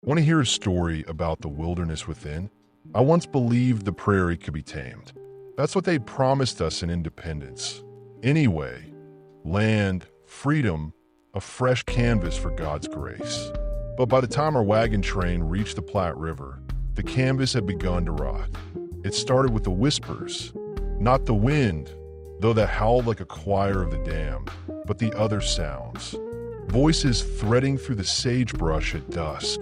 Want to hear a story about the wilderness within? I once believed the prairie could be tamed. That's what they promised us in independence. Anyway, land, freedom, a fresh canvas for God's grace. But by the time our wagon train reached the Platte River, the canvas had begun to rot. It started with the whispers, not the wind, though that howled like a choir of the damned, but the other sounds. Voices threading through the sagebrush at dusk,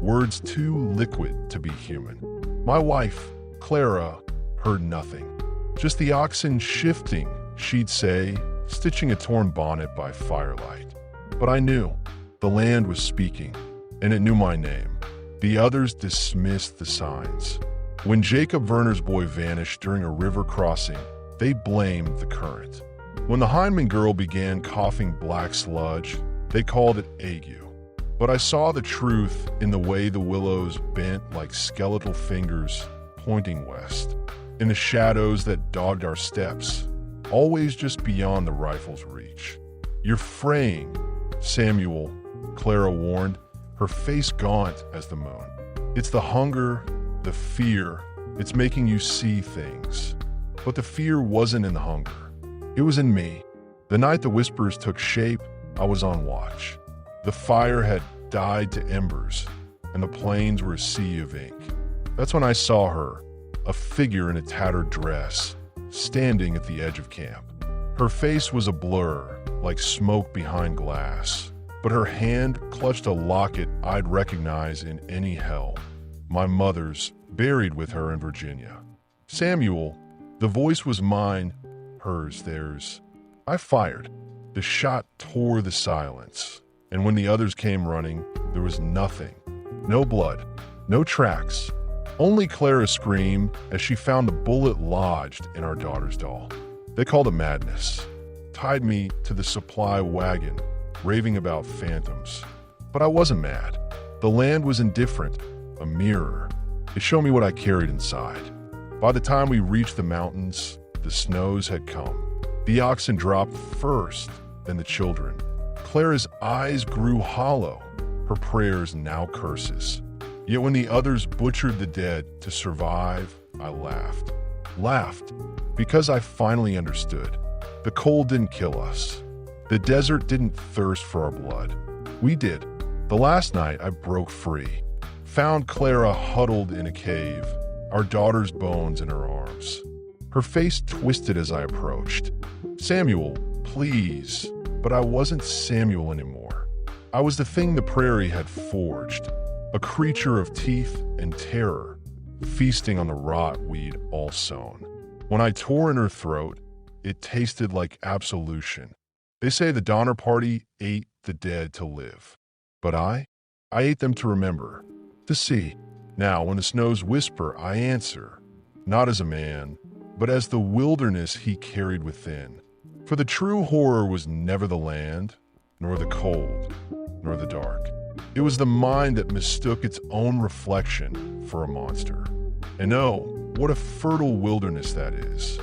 words too liquid to be human. My wife, Clara, heard nothing. Just the oxen shifting, she'd say, stitching a torn bonnet by firelight. But I knew. The land was speaking, and it knew my name. The others dismissed the signs. When Jacob Werner's boy vanished during a river crossing, they blamed the current. When the Heinemann girl began coughing black sludge, they called it ague. But I saw the truth in the way the willows bent like skeletal fingers pointing west, in the shadows that dogged our steps, always just beyond the rifle's reach. "You're fraying," Samuel, Clara warned, her face gaunt as the moon. "It's the hunger, the fear, it's making you see things." But the fear wasn't in the hunger. It was in me. The night the whispers took shape, I was on watch. The fire had died to embers, and the plains were a sea of ink. That's when I saw her, a figure in a tattered dress, standing at the edge of camp. Her face was a blur, like smoke behind glass, but her hand clutched a locket I'd recognize in any hell. My mother's, buried with her in Virginia. "Samuel," the voice was mine, hers, theirs. I fired. The shot tore the silence, and when the others came running, there was nothing. No blood, no tracks. Only Clara's scream as she found a bullet lodged in our daughter's doll. They called it madness. Tied me to the supply wagon, raving about phantoms. But I wasn't mad. The land was indifferent, a mirror. It showed me what I carried inside. By the time we reached the mountains, the snows had come. The oxen dropped first, then the children. Clara's eyes grew hollow, her prayers now curses. Yet when the others butchered the dead to survive, I laughed. Laughed because I finally understood. The cold didn't kill us. The desert didn't thirst for our blood. We did. The last night I broke free. Found Clara huddled in a cave, our daughter's bones in her arms. Her face twisted as I approached. "Samuel, please." But I wasn't Samuel anymore. I was the thing the prairie had forged, a creature of teeth and terror, feasting on the rot we'd all sown. When I tore in her throat, it tasted like absolution. They say the Donner Party ate the dead to live. But I ate them to remember, to see. Now, when the snows whisper, I answer, not as a man, but as the wilderness he carried within. For the true horror was never the land, nor the cold, nor the dark. It was the mind that mistook its own reflection for a monster. And oh, what a fertile wilderness that is.